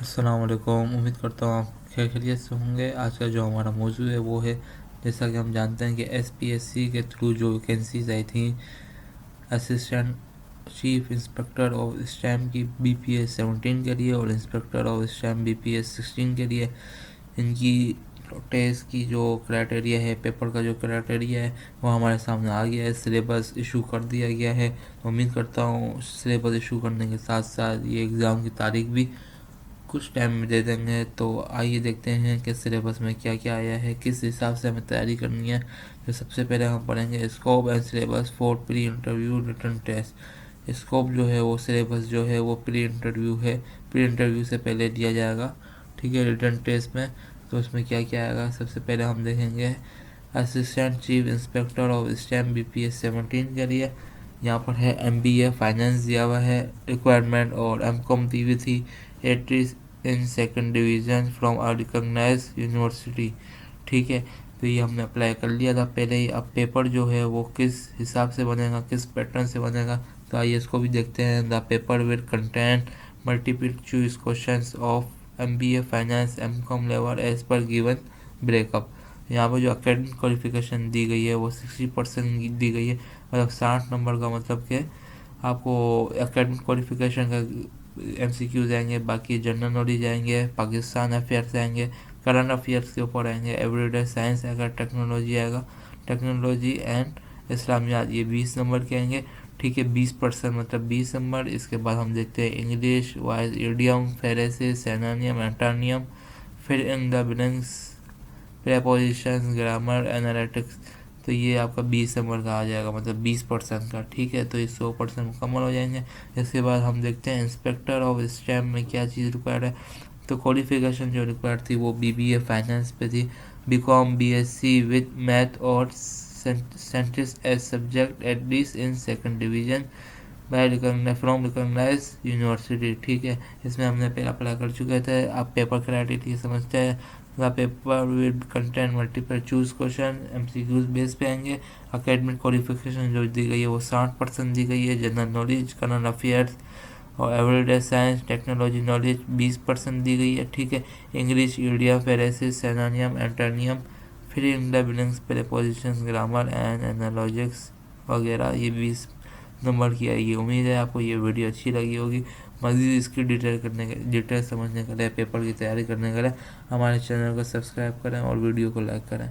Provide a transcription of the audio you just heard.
अस्सलाम वालेकुम। उम्मीद करता हूँ आप खैरियत से होंगे। आज का जो हमारा मौजू है वो है, जैसा कि हम जानते हैं कि एसपीएससी के थ्रू जो वैकेंसीज आई थी assistant chief inspector of stamp की बीपीएस 17 के लिए और इंस्पेक्टर ऑफ स्टैम्प बीपीएस 16 के लिए, इनकी टेस्ट की जो क्राइटेरिया है, पेपर का जो क्राइटेरिया है वो हमारे सामने आ गया है। सिलेबस इशू कर दिया गया है। उम्मीद करता हूँ सिलेबस इशू करने के साथ साथ ये एग्ज़ाम की तारीख भी कुछ टाइम में दे देंगे। तो आइए देखते हैं कि सिलेबस में क्या क्या आया है, किस हिसाब से हमें तैयारी करनी है। तो सबसे पहले हम पढ़ेंगे scope and syllabus for pre interview written test. Scope जो है वो सिलेबस जो है वो प्री इंटरव्यू है, प्री इंटरव्यू से पहले दिया जाएगा, ठीक है, रिटन टेस्ट में। तो उसमें क्या क्या आएगा, सबसे पहले हम देखेंगे assistant chief inspector of stamp BPS 17 के लिए। यहाँ पर है एमबीए फाइनेंस दिया हुआ है रिक्वायरमेंट, और एमकॉम दी हुई थी 80 in second division from a recognised university, ठीक है। तो ये हमने अप्लाई कर लिया था पहले ही। अब पेपर जो है वो किस हिसाब से बनेगा, किस पैटर्न से बनेगा, तो आइए इसको भी देखते हैं। The paper will content multiple choice questions of MBA finance MCom level as per given breakup. यहाँ पर जो एकेडमिक क्वालिफिकेशन दी गई है वो 60% दी गई है, मतलब 60 नंबर का, मतलब कि आपको एकेडमिक क्वालिफिकेशन का एमसीक्यूज आएंगे, बाकी जनरल नॉलेज आएंगे, पाकिस्तान अफेयर्स आएंगे, करंट अफेयर्स के ऊपर आएंगे, एवरीडे साइंस आएगा, टेक्नोलॉजी आएगा, टेक्नोलॉजी एंड इस्लामियात, ये 20 नंबर के आएंगे, ठीक है। 20% मतलब 20 नंबर। इसके बाद हम देखते हैं इंग्लिश वाइज इडियम फेरेसिस सैनानियम एंटानियम, फिर in the blanks prepositions grammar analytics. तो ये आपका 20 नंबर का आ जाएगा, मतलब 20% का, ठीक है। तो ये 100% मुकम्मल हो जाएंगे। इसके बाद हम देखते हैं इंस्पेक्टर ऑफ स्टैम्प में क्या चीज़ रिक्वायर्ड है। तो क्वालिफिकेशन जो रिक्वायर्ड थी वो बीबीए फाइनेंस पे थी, बीकॉम बीएससी विद मैथ और scientist as subject at least in second division by from recognise university, ठीक है। इसमें हमने पहले अप्लाई कर चुके थे। आप पेपर क्राइटेरिया समझते हैं। The paper with content multiple choose question MCQs base पे आएंगे। अकेडमिक क्वालिफिकेशन जो दी गई है वो 60% दी गई है। जनरल नॉलेज, करंट अफेयर्स और एवरीडे साइंस टेक्नोलॉजी नॉलेज 20% दी गई है, ठीक है। English idiom phrases synonym antonym, fill in the blanks prepositions grammar and analogies वगैरह, ये 20 नंबर की आएगी। उम्मीद है आपको ये वीडियो अच्छी लगी होगी। मज़ीद इसकी डिटेल समझने के लिए, पेपर की तैयारी करने के लिए हमारे चैनल को सब्सक्राइब करें और वीडियो को लाइक करें।